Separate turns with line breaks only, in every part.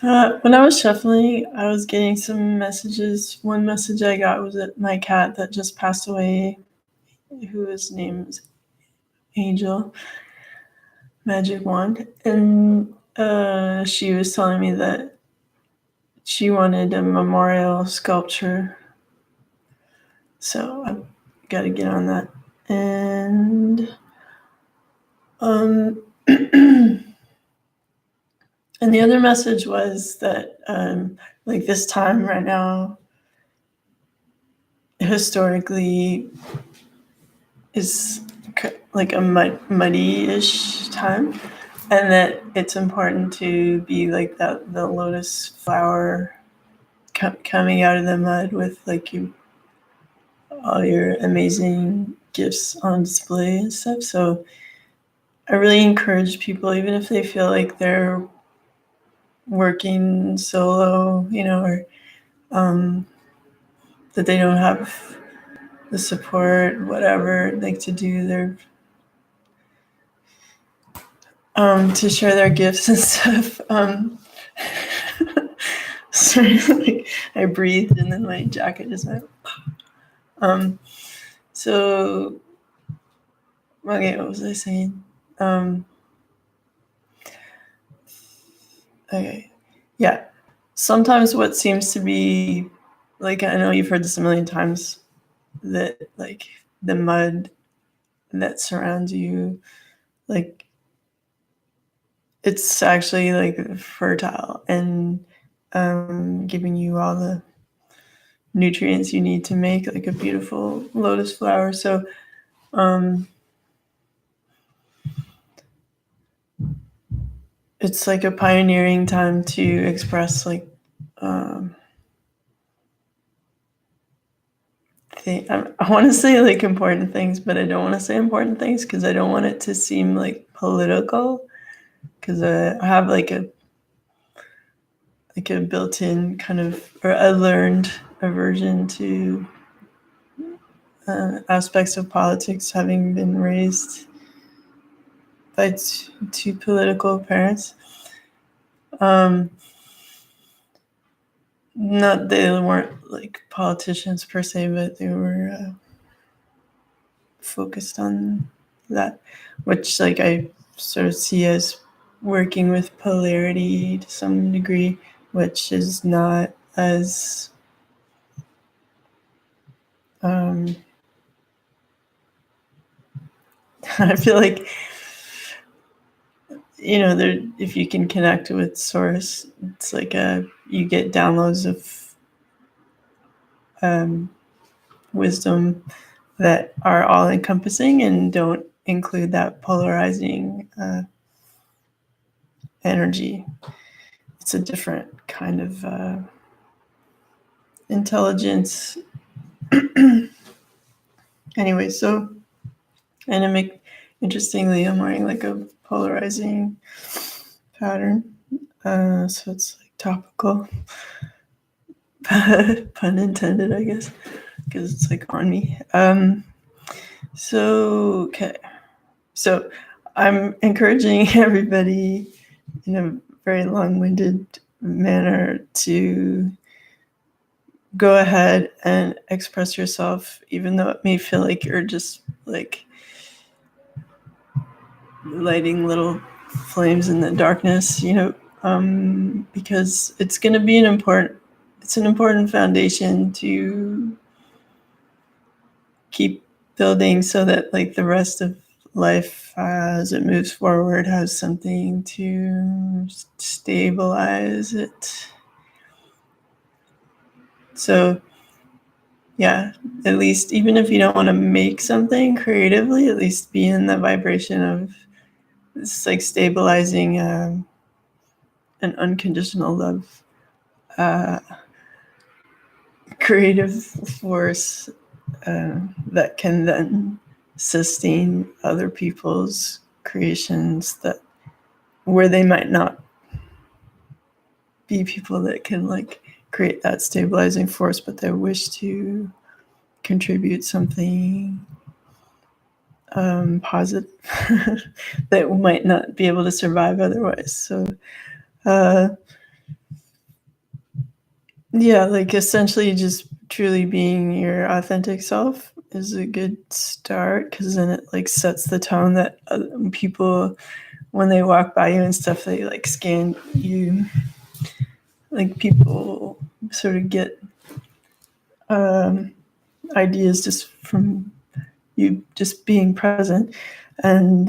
When I was shuffling, I was getting some messages. One message I got was that my cat that just passed away, who is named Angel Magic Wand, and she was telling me that she wanted a memorial sculpture. So I've got to get on that. And and the other message was that like this time right now historically is like a muddy-ish time, and that it's important to be like that, the lotus flower coming out of the mud with like all your amazing gifts on display and stuff. So I really encourage people, even if they feel like they're working solo, or that they don't have the support, whatever, like to do their to share their gifts and stuff. Sorry, like I breathed and then my jacket just went. So okay, what was I saying? Okay, yeah. Sometimes what seems to be like, I know you've heard this a million times, that like the mud that surrounds you, like it's actually like fertile and giving you all the nutrients you need to make like a beautiful lotus flower. So it's like a pioneering time to express like I want to say like important things, but I don't want to say important things because I don't want it to seem like political, because I have like a built-in kind of, or a learned aversion to aspects of politics, having been raised by two political parents. Not, they weren't like politicians per se, but they were focused on that, which like I sort of see as working with polarity to some degree, which is not as I feel like, there, if you can connect with source, it's like you get downloads of wisdom that are all encompassing and don't include that polarizing energy. It's a different kind of intelligence. Anyway, so, and interestingly, I'm wearing like a polarizing pattern, so it's like topical. Pun intended, I guess, because it's like on me. So okay, so I'm encouraging everybody in a very long-winded manner to go ahead and express yourself, even though it may feel like you're just like lighting little flames in the darkness, because it's going to be an important foundation to keep building, so that like the rest of life as it moves forward has something to stabilize it. So yeah, at least, even if you don't want to make something creatively, at least be in the vibration of this like stabilizing an unconditional love creative force that can then sustain other people's creations, that where they might not be people that can like create that stabilizing force, but they wish to contribute something positive that might not be able to survive otherwise. So Yeah, like essentially just truly being your authentic self is a good start, because then it like sets the tone that people, when they walk by you and stuff, they like scan you. Like people sort of get ideas just from you just being present, and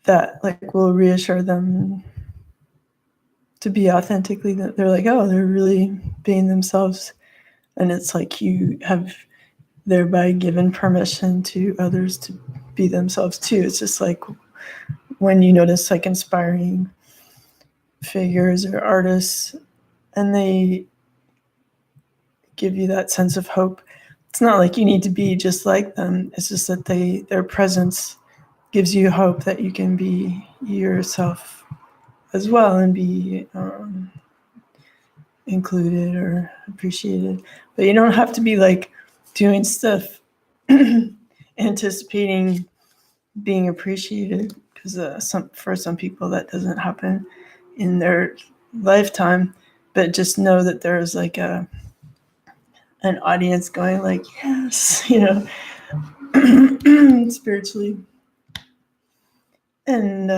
that like will reassure them to be authentically. That they're like, oh, they're really being themselves, and it's like you have thereby given permission to others to be themselves too. It's just like when you notice like inspiring figures or artists and they give you that sense of hope. It's not like you need to be just like them. It's just that their presence gives you hope that you can be yourself as well and be included or appreciated. But you don't have to be like doing stuff anticipating being appreciated, because for some people that doesn't happen in their lifetime. But just know that there's like an audience going like yes, spiritually, and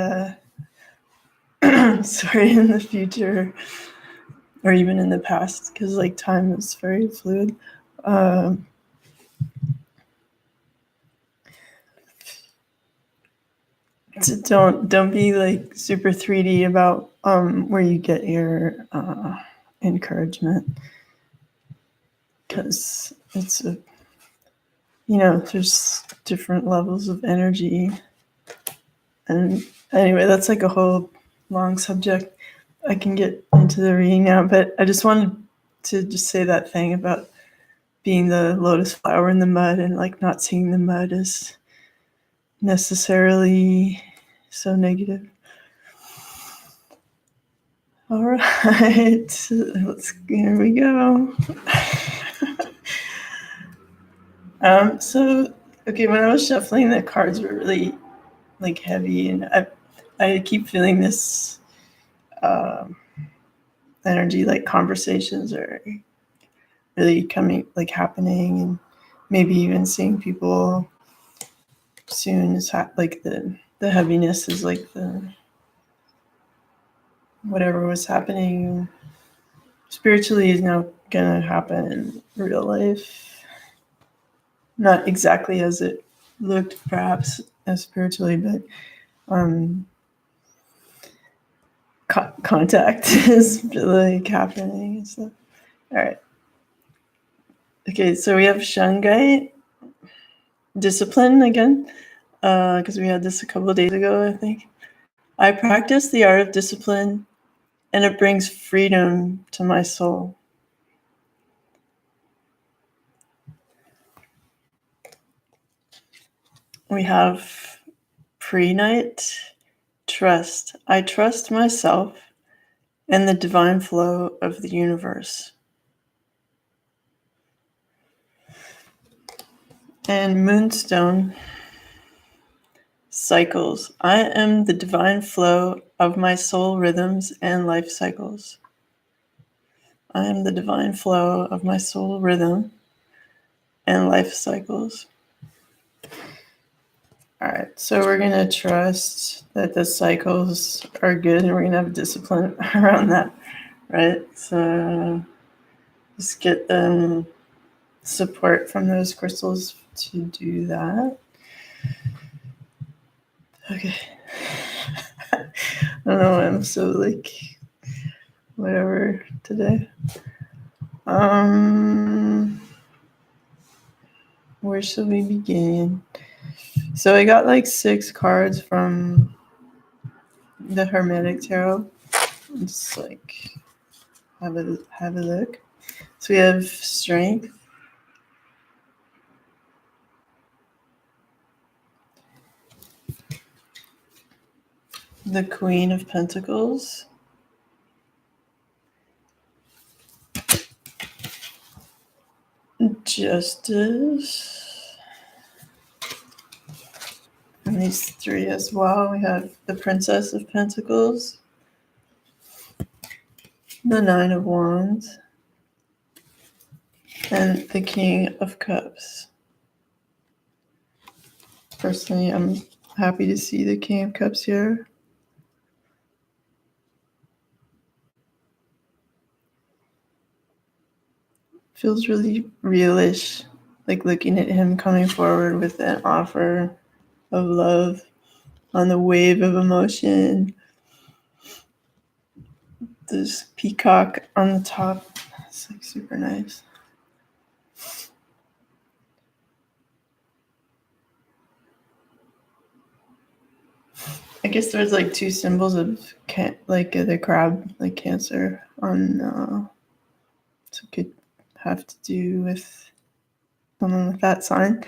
sorry, in the future or even in the past, because like time is very fluid. um, so don't be like super 3D about where you get your encouragement, because it's a there's different levels of energy. And anyway, that's like a whole long subject. I can get into the reading now, but I just wanted to just say that thing about being the lotus flower in the mud and like not seeing the mud as necessarily so negative. All right, here we go. So okay, when I was shuffling, the cards were really like heavy, and I keep feeling this energy, like conversations are really coming, like happening, and maybe even seeing people soon is like the heaviness is like the whatever was happening spiritually is now gonna happen in real life. Not exactly as it looked, perhaps, as spiritually, but contact is like happening and stuff. All right. Okay, so we have Shungite, discipline again, because we had this a couple of days ago, I think. I practice the art of discipline, and it brings freedom to my soul. We have pre-night, trust. I trust myself and the divine flow of the universe. And moonstone, cycles. I am the divine flow of my soul rhythms and life cycles. I am the divine flow of my soul rhythm and life cycles. All right, so we're going to trust that the cycles are good, and we're going to have discipline around that, right? So just get support from those crystals to do that. Okay. I don't know why I'm so like whatever today. Where should we begin? So I got like 6 cards from the Hermetic Tarot. Just like have a look. So we have Strength, the Queen of Pentacles, Justice, and these 3 as well. We have the Princess of Pentacles, the Nine of Wands, and the King of Cups. Personally, I'm happy to see the King of Cups here. Feels really realish, like looking at him coming forward with an offer of love on the wave of emotion. This peacock on the top. It's like super nice. I guess there's like two symbols of like the crab, like Cancer on. So it could have to do with someone with that sign.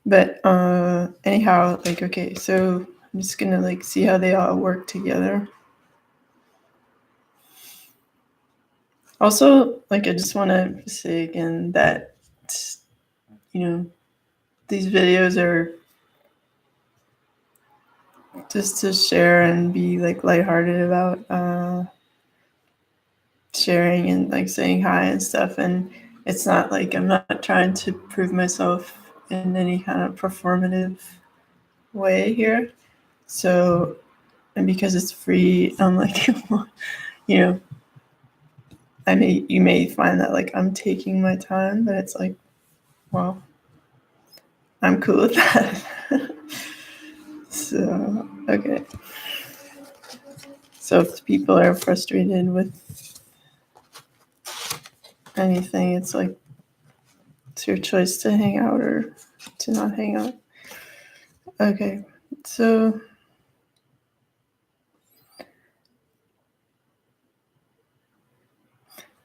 But anyhow, like, okay, so I'm just gonna like see how they all work together. Also, like, I just want to say again that, you know, these videos are just to share and be like lighthearted about sharing and like saying hi and stuff. And it's not like I'm not trying to prove myself in any kind of performative way here. So, and because it's free, I'm like, you know, you may find that like I'm taking my time, but it's like, well, I'm cool with that. So, okay. So if people are frustrated with anything, it's like, it's your choice to hang out or to not hang out. Okay, so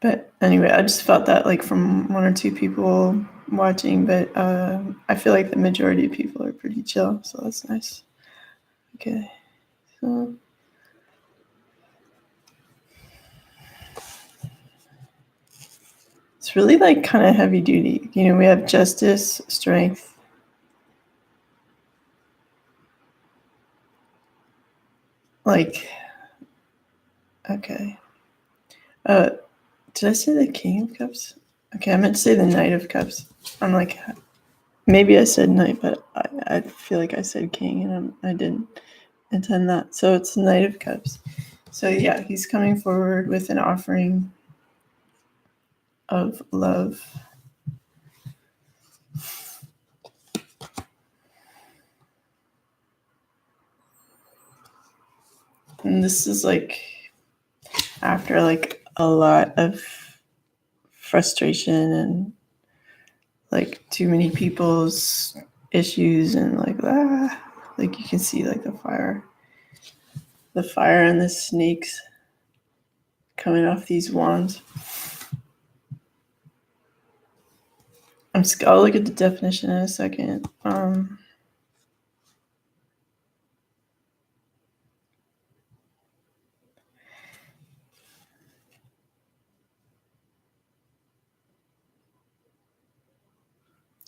but anyway, I just felt that like from one or two people watching, but I feel like the majority of people are pretty chill, so that's nice. Okay, so it's really like kind of heavy duty. You know, we have justice, strength. Like, okay. Did I say the King of Cups? Okay, I meant to say the Knight of Cups. I'm like, maybe I said Knight, but I feel like I said King, and I didn't intend that. So it's Knight of Cups. So yeah, he's coming forward with an offering of love. And this is like after like a lot of frustration and like too many people's issues and like you can see like the fire and the snakes coming off these wands. I'll look at the definition in a second.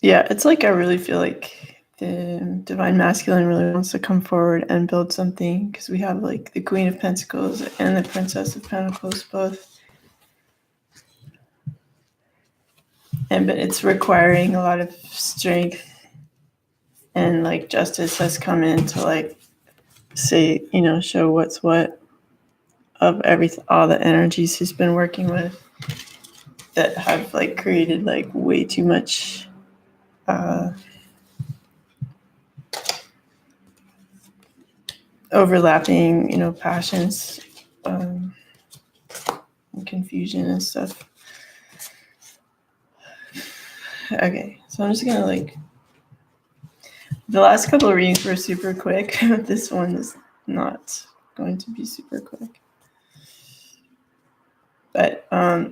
Yeah, it's like I really feel like the divine masculine really wants to come forward and build something, because we have like the Queen of Pentacles and the Princess of Pentacles both. But it's requiring a lot of strength, and like justice has come in to like say, you know, show what's what of all the energies he's been working with that have like created like way too much overlapping, you know, passions and confusion and stuff. Okay, so I'm just gonna like, the last couple of readings were super quick, but this one is not going to be super quick. But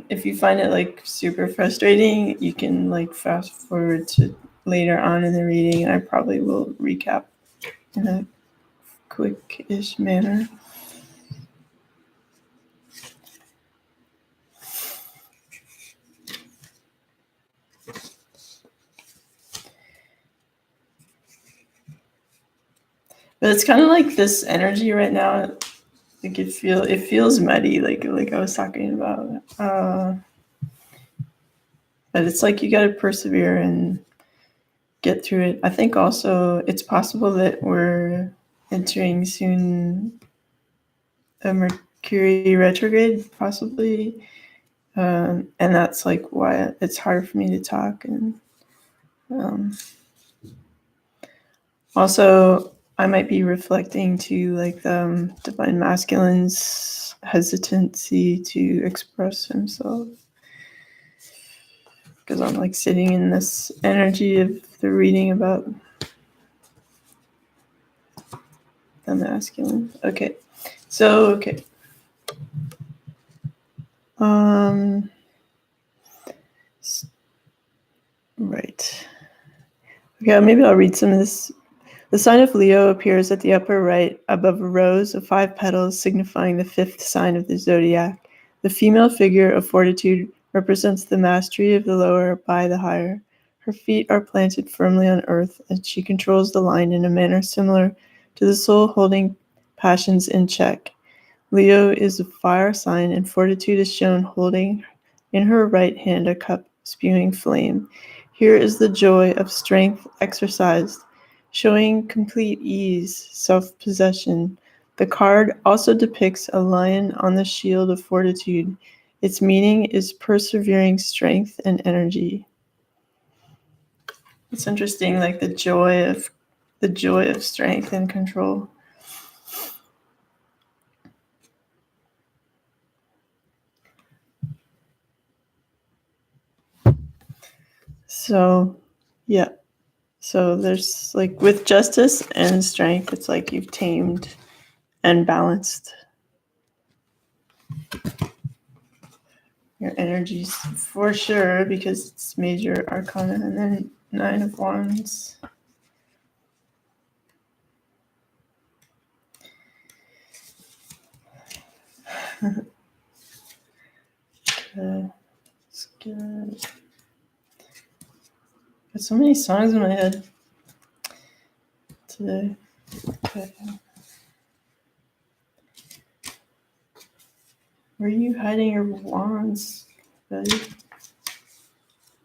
if you find it like super frustrating, you can like fast forward to later on in the reading, and I probably will recap in a quick-ish manner. But it's kind of like this energy right now Like it feels muddy, like I was talking about. But it's like you got to persevere and get through it. I think also it's possible that we're entering soon a Mercury retrograde, possibly, and that's like why it's hard for me to talk. And also, I might be reflecting to like the divine masculine's hesitancy to express himself, because I'm like sitting in this energy of the reading about the masculine. Okay, so okay. Right. Okay, maybe I'll read some of this. The sign of Leo appears at the upper right above a rows of 5 petals signifying the 5th sign of the zodiac. The female figure of fortitude represents the mastery of the lower by the higher. Her feet are planted firmly on earth, and she controls the line in a manner similar to the soul holding passions in check. Leo is a fire sign, and fortitude is shown holding in her right hand a cup spewing flame. Here is the joy of strength exercised, showing complete ease, self-possession. The card also depicts a lion on the shield of fortitude. Its meaning is persevering strength and energy. It's interesting, like the joy of strength and control. So, yeah. So there's like with justice and strength, it's like you've tamed and balanced your energies for sure, because it's major arcana. And then 9 of Wands. Okay, it's good. Got so many songs in my head today. Okay. Where are you hiding your wands, buddy?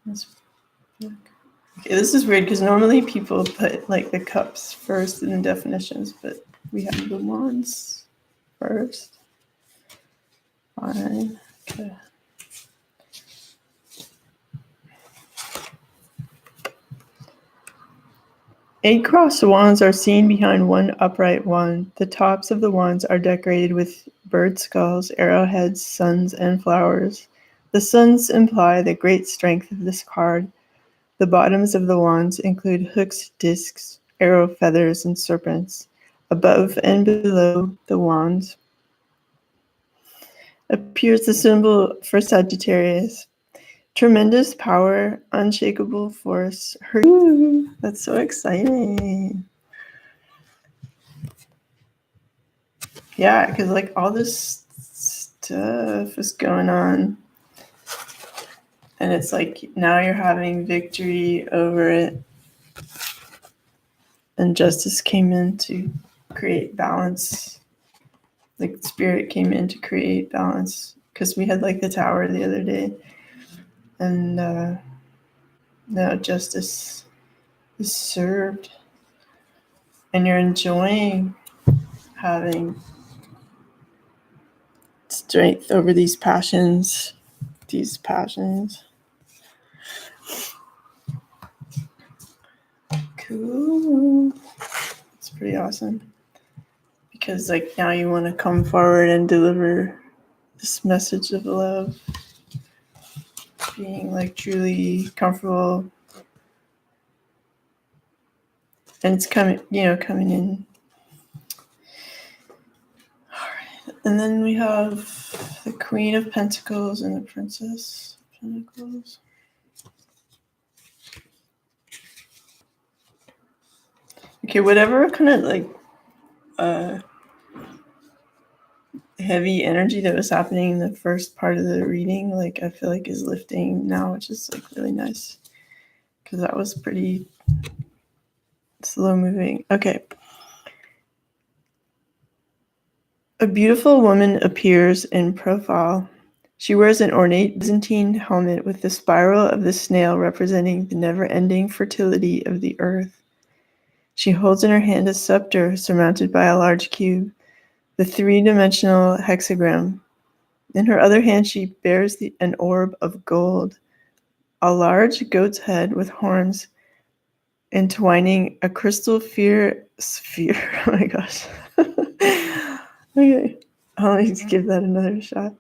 Okay, this is weird because normally people put like the cups first in the definitions, but we have the wands first. Fine. Okay. 8 crossed wands are seen behind one upright wand. The tops of the wands are decorated with bird skulls, arrowheads, suns, and flowers. The suns imply the great strength of this card. The bottoms of the wands include hooks, discs, arrow feathers, and serpents. Above and below the wands appears the symbol for Sagittarius. Tremendous power, unshakable force. That's so exciting. Yeah, because like all this stuff is going on, and it's like now you're having victory over it, and justice came in to create balance. Like spirit came in to create balance, because we had like the tower the other day, and now justice is served, and you're enjoying having strength over these passions. Cool. It's pretty awesome, because like now you want to come forward and deliver this message of love, being like truly comfortable, and it's coming in. All right, and then we have the Queen of Pentacles and the Princess of Pentacles. Okay, whatever kind of like heavy energy that was happening in the first part of the reading, like I feel like is lifting now, which is like really nice, because that was pretty slow moving. Okay, A beautiful woman appears in profile. She wears an ornate Byzantine helmet with the spiral of the snail representing the never-ending fertility of the earth. She holds in her hand a scepter surmounted by a large cube, the three-dimensional hexagram. In her other hand she bears an orb of gold, a large goat's head with horns entwining a crystal sphere. Oh my gosh. Okay, I'll give that another shot.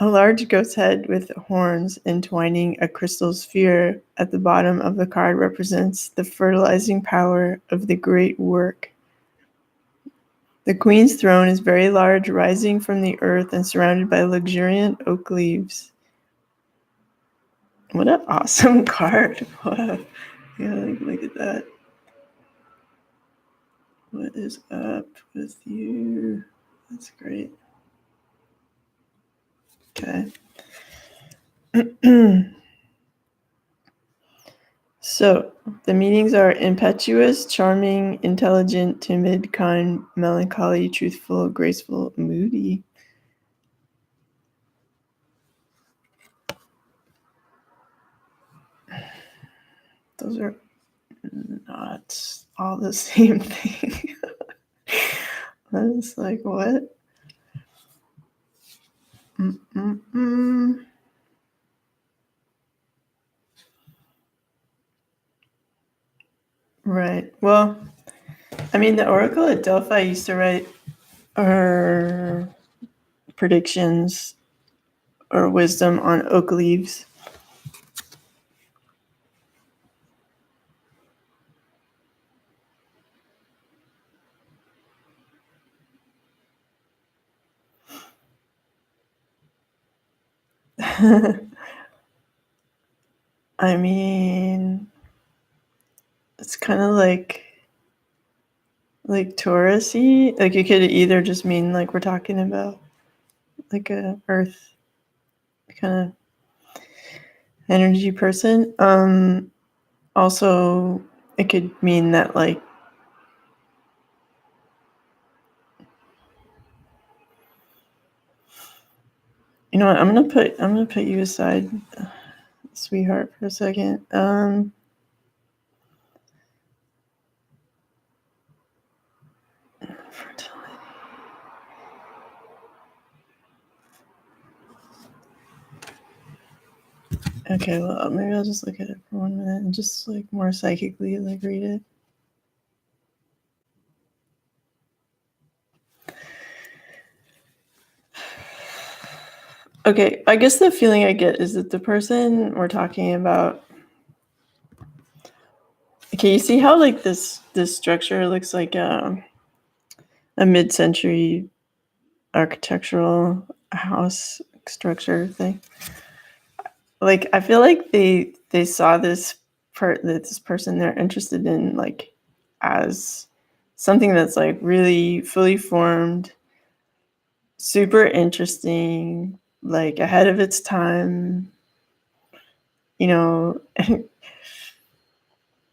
A large goat's head with horns entwining a crystal sphere at the bottom of the card represents the fertilizing power of the great work. The queen's throne is very large, rising from the earth and surrounded by luxuriant oak leaves. What an awesome card. Wow. Yeah, look at that. What is up with you? That's great. Okay. So, the meanings are impetuous, charming, intelligent, timid, kind, melancholy, truthful, graceful, moody. Those are not all the same thing. I was like, what? Right. Well, I mean, the Oracle at Delphi used to write her predictions or wisdom on oak leaves. I mean, it's kind of like Taurus-y. Like it could either just mean like we're talking about like a earth kind of energy person. Also it could mean that like you know what, I'm gonna put you aside, sweetheart, for a second. Fertility. Okay, well maybe I'll just look at it for 1 minute and just like more psychically like read it. Okay, I guess the feeling I get is that the person we're talking about. Okay, you see how like this structure looks like a mid-century architectural house structure thing. Like I feel like they saw this person they're interested in like as something that's like really fully formed, super interesting, like ahead of its time, you know.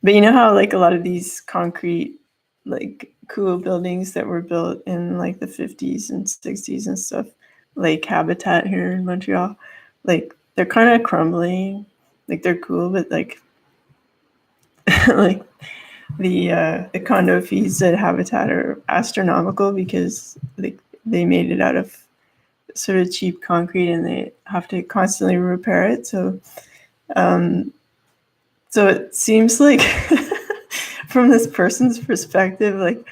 But you know how like a lot of these concrete like cool buildings that were built in like the 50s and 60s and stuff, like Habitat here in Montreal, like they're kind of crumbling. Like they're cool, but like like the condo fees at Habitat are astronomical because like they made it out of sort of cheap concrete and they have to constantly repair it. So it seems like from this person's perspective, like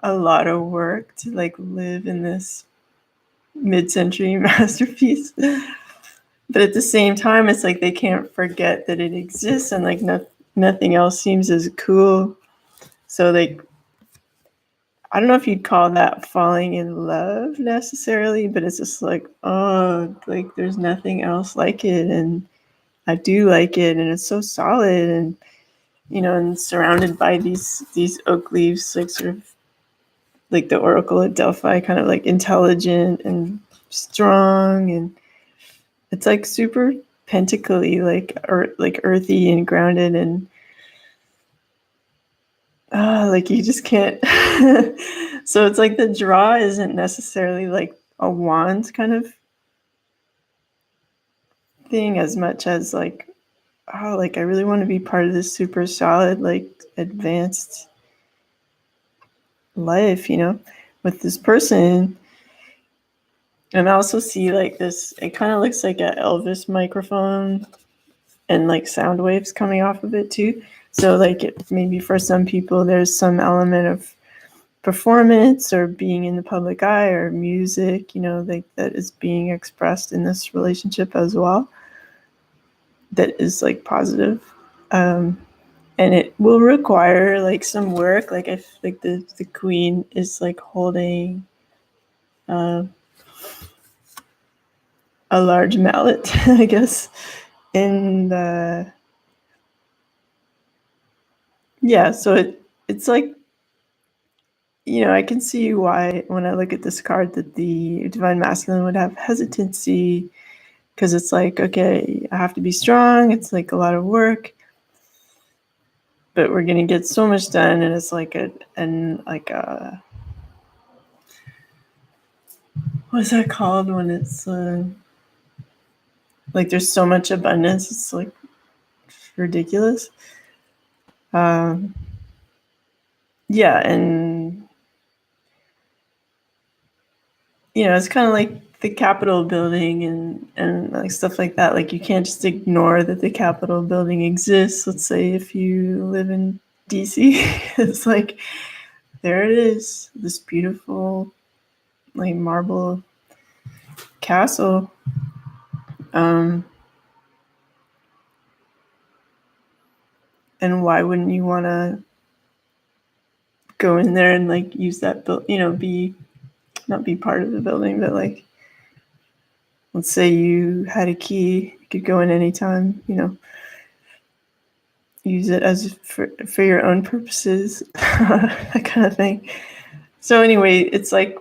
a lot of work to like live in this mid-century masterpiece. But at the same time, it's like they can't forget that it exists and like nothing else seems as cool. So like, I don't know if you'd call that falling in love necessarily, but it's just like, oh, like there's nothing else like it. And I do like it. And it's so solid. And, you know, and surrounded by these oak leaves, like sort of like the Oracle at Delphi, kind of like intelligent and strong. And it's like super pentacly, like earthy and grounded. And like you just can't. So it's like the draw isn't necessarily like a wand kind of thing as much as like, oh, like I really want to be part of this super solid, like advanced life, with this person. And I also see like this, it kind of looks like an Elvis microphone and like sound waves coming off of it too. So like maybe for some people there's some element of performance or being in the public eye or music, like that is being expressed in this relationship as well. That is like positive. And it will require like some work. Like I feel like the queen is like holding uh, a large mallet, I guess, in the yeah. So it's like I can see why when I look at this card that the divine masculine would have hesitancy because it's like, okay, I have to be strong. It's like a lot of work, but we're gonna get so much done, and it's like what's that called when it's like there's so much abundance, it's like ridiculous. Um, yeah, and it's kind of like the Capitol building and like stuff like that. Like you can't just ignore that the Capitol building exists. Let's say if you live in DC, it's like there it is, this beautiful like marble castle. Um, and why wouldn't you want to go in there and like use that be not be part of the building, but like let's say you had a key, you could go in anytime, use it as for your own purposes, that kind of thing. So anyway, it's like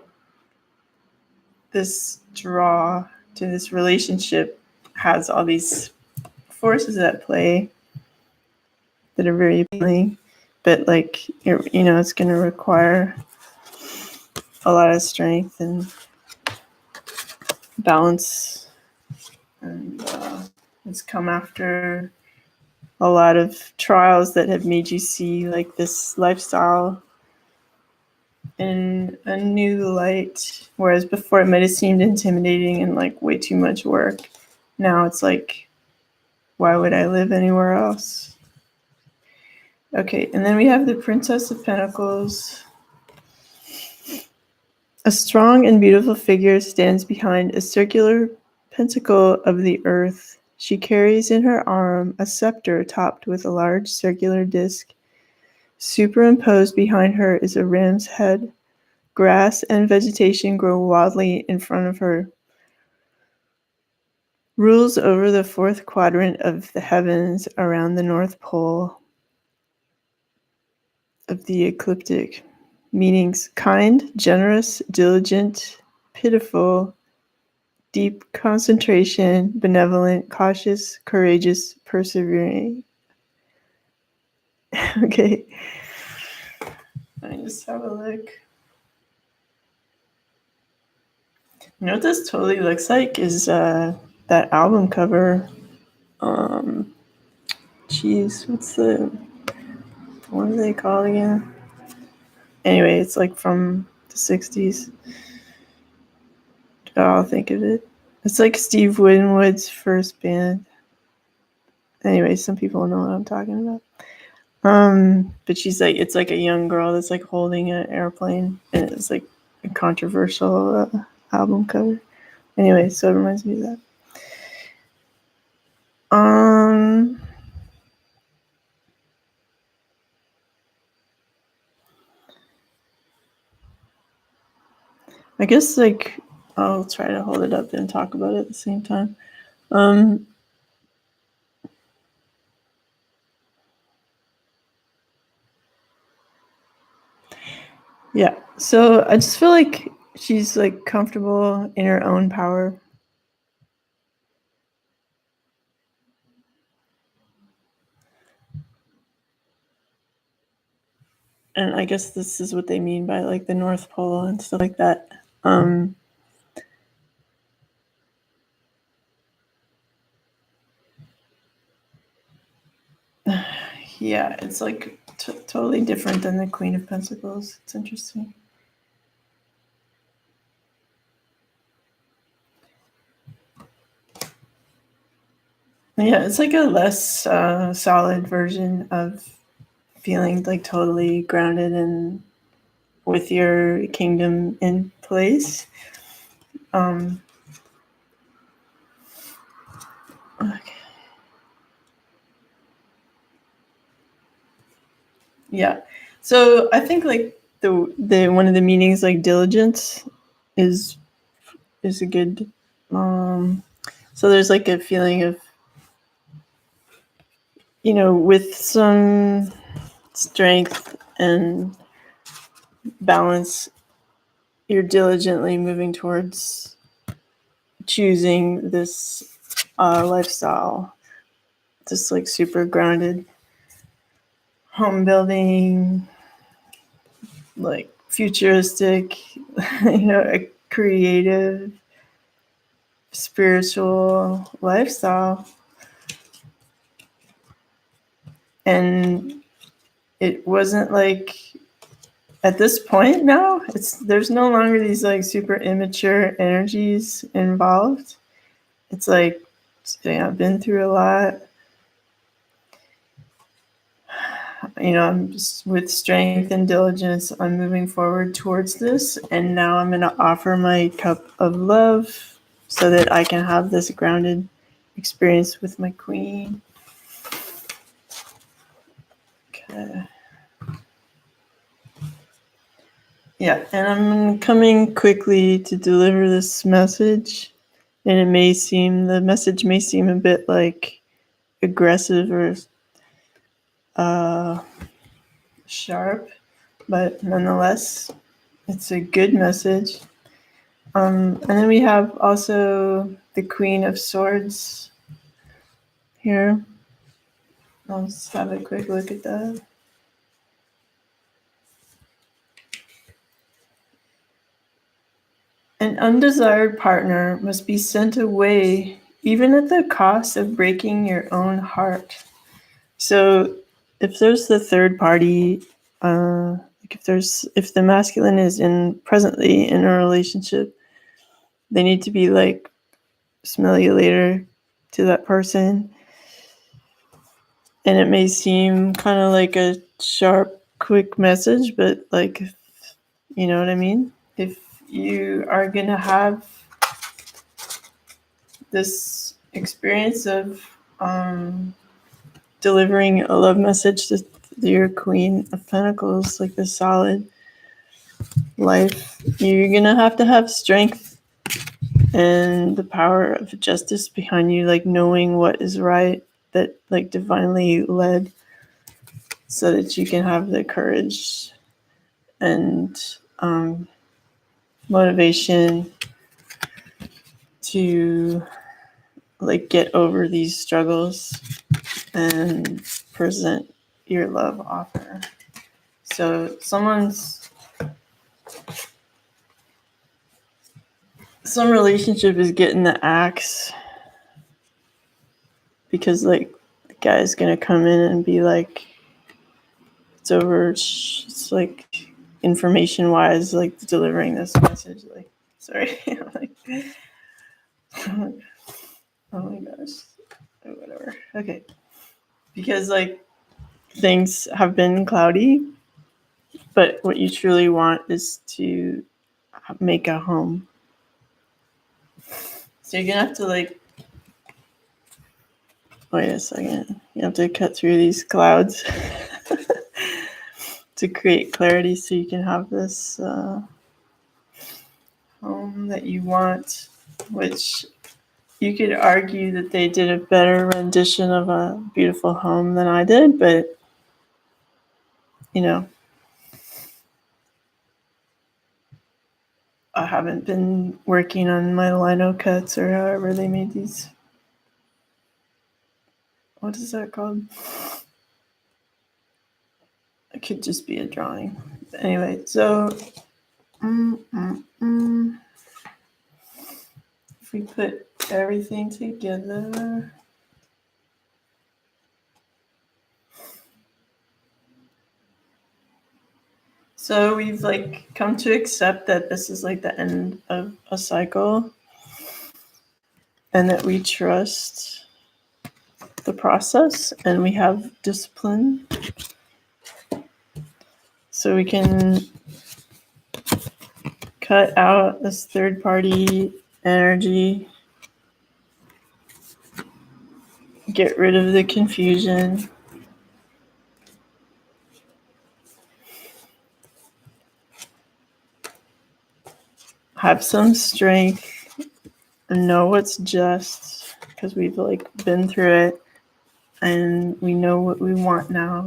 this draw to this relationship has all these forces at play that are very appealing, but like it's going to require a lot of strength and balance, and it's come after a lot of trials that have made you see like this lifestyle in a new light, whereas before it might have seemed intimidating and like way too much work. Now it's like, why would I live anywhere else? Okay, and then we have the Princess of Pentacles. A strong and beautiful figure stands behind a circular pentacle of the earth. She carries in her arm a scepter topped with a large circular disc. Superimposed behind her is a ram's head. Grass and vegetation grow wildly in front of her. Rules over the fourth quadrant of the heavens around the North Pole of the ecliptic. Meanings: kind, generous, diligent, pitiful, deep concentration, benevolent, cautious, courageous, persevering. Okay. Let me just have a look. You know what this totally looks like is that album cover. Jeez, what are they called again? Anyway, it's like from the 60s. I'll think of it. It's like Steve Winwood's first band. Anyway, some people know what I'm talking about. But she's like, it's like a young girl that's like holding an airplane, and it's like a controversial album cover. Anyway, so it reminds me of that. I guess like I'll try to hold it up and talk about it at the same time. Yeah. So I just feel like she's like comfortable in her own power. and I guess this is what they mean by like the North Pole and stuff like that. Um, yeah, it's like totally different than the Queen of Pentacles. It's interesting. Yeah, it's like a less solid version of feeling like totally grounded and with your kingdom in place. Um, okay. Yeah. So I think like the one of the meanings like diligence is is a good so there's like a feeling of with some strength and balance, you're diligently moving towards choosing this lifestyle, just like super grounded home building, like futuristic, a creative, spiritual lifestyle. And it wasn't like at this point now, there's no longer these like super immature energies involved. It's like, I've been through a lot. I'm just with strength and diligence, I'm moving forward towards this. And now I'm going to offer my cup of love so that I can have this grounded experience with my queen. Okay. Yeah, and I'm coming quickly to deliver this message. And the message may seem a bit like aggressive or sharp, but nonetheless, it's a good message. And then we have also the Queen of Swords here. I'll just have a quick look at that. An undesired partner must be sent away, even at the cost of breaking your own heart. So, if there's the third party, like if the masculine is presently in a relationship, they need to be like, smell you later to that person. And it may seem kind of like a sharp, quick message, but like, you know what I mean? If you are going to have this experience of delivering a love message to your Queen of Pentacles, like the solid life, you're going to have strength and the power of justice behind you, like knowing what is right, that like divinely led, so that you can have the courage and motivation to like get over these struggles and present your love offer. So some relationship is getting the axe because like the guy's gonna come in and be like, it's over. It's like information wise, like delivering this message. Like, sorry, like, oh my gosh, whatever. Okay, because like things have been cloudy, but what you truly want is to make a home. So you're gonna have to like, wait a second. You have to cut through these clouds to create clarity, so you can have this home that you want. Which you could argue that they did a better rendition of a beautiful home than I did, but I haven't been working on my lino cuts or however they made these. What is that called? it could just be a drawing. But anyway, so if we put everything together, so we've like come to accept that this is like the end of a cycle, and that we trust the process, and we have discipline, so we can cut out this third party energy, get rid of the confusion, have some strength, and know what's just, because we've like been through it and we know what we want now,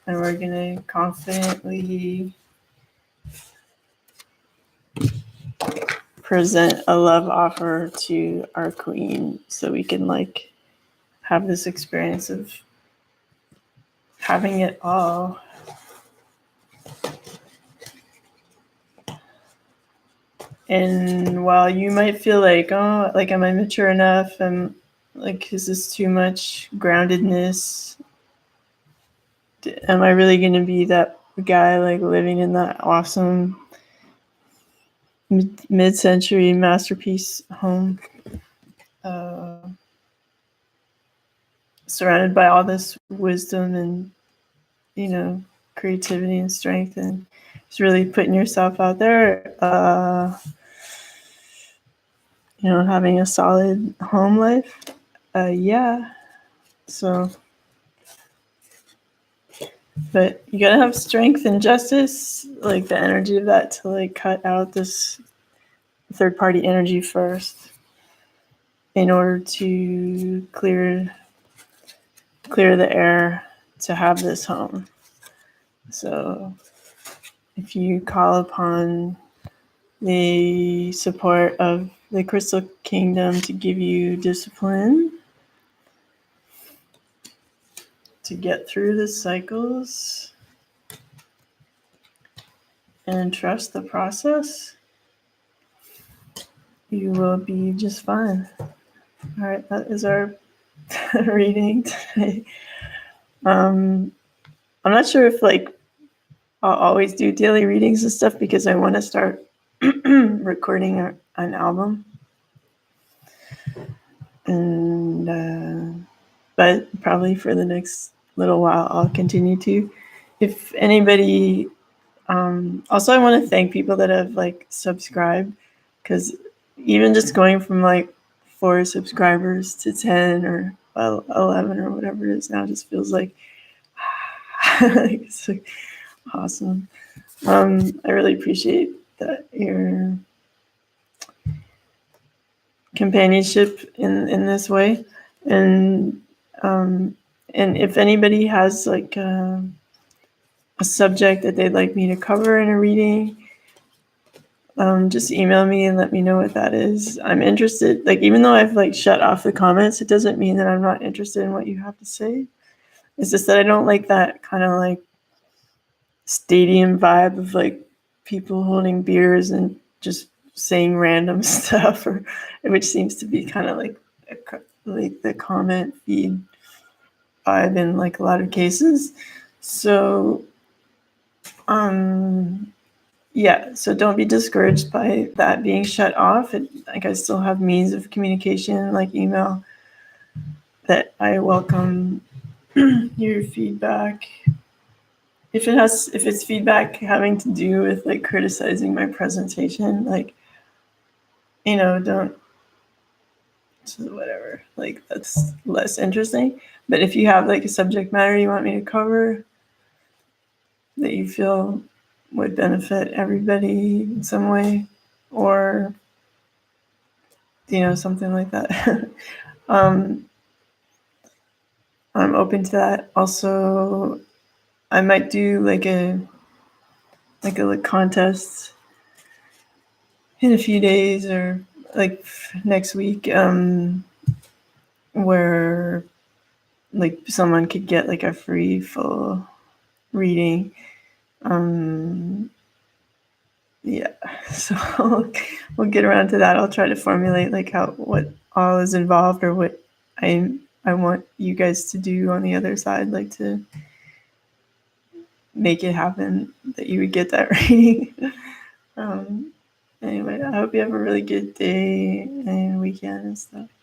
and we're gonna confidently present a love offer to our queen, so we can like have this experience of having it all. And while you might feel like, oh, like, am I mature enough? And like, is this too much groundedness? Am I really going to be that guy like living in that awesome mid-century masterpiece home, surrounded by all this wisdom and, you know, creativity and strength, and just really putting yourself out there, you know, having a solid home life? Yeah. So, but you gotta have strength and justice, like the energy of that, to like cut out this third party energy first, in order to clear the air to have this home. So if you call upon the support of the Crystal Kingdom to give you discipline to get through the cycles and trust the process, you will be just fine. All right, that is our reading today. I'm not sure if like I'll always do daily readings and stuff, because I want to start recording an album, and but probably for the next little while I'll continue to. If anybody, also I want to thank people that have like subscribed, because even just going from like 4 subscribers to 10 or 11 or whatever it is now just feels like it's like awesome. I really appreciate that your companionship in this way, and if anybody has like a subject that they'd like me to cover in a reading, just email me and let me know what that is. I'm interested. Like, even though I've like shut off the comments, it doesn't mean that I'm not interested in what you have to say. It's just that I don't like that kind of like stadium vibe of like people holding beers and just saying random stuff, or which seems to be kind of like the comment feed vibe in like a lot of cases. So yeah, so don't be discouraged by that being shut off. Like, I still have means of communication like email, that I welcome your feedback. If it's feedback having to do with like criticizing my presentation, like, you know, don't, whatever, like, that's less interesting. But if you have like a subject matter you want me to cover that you feel would benefit everybody in some way, or, you know, something like that, I'm open to that. Also, I might do like a contest in a few days, or like next week, where like someone could get like a free full reading. Yeah, so we'll get around to that. I'll try to formulate like what all is involved, or what I want you guys to do on the other side, like to make it happen that you would get that reading. um, anyway, I hope you have a really good day and weekend and stuff.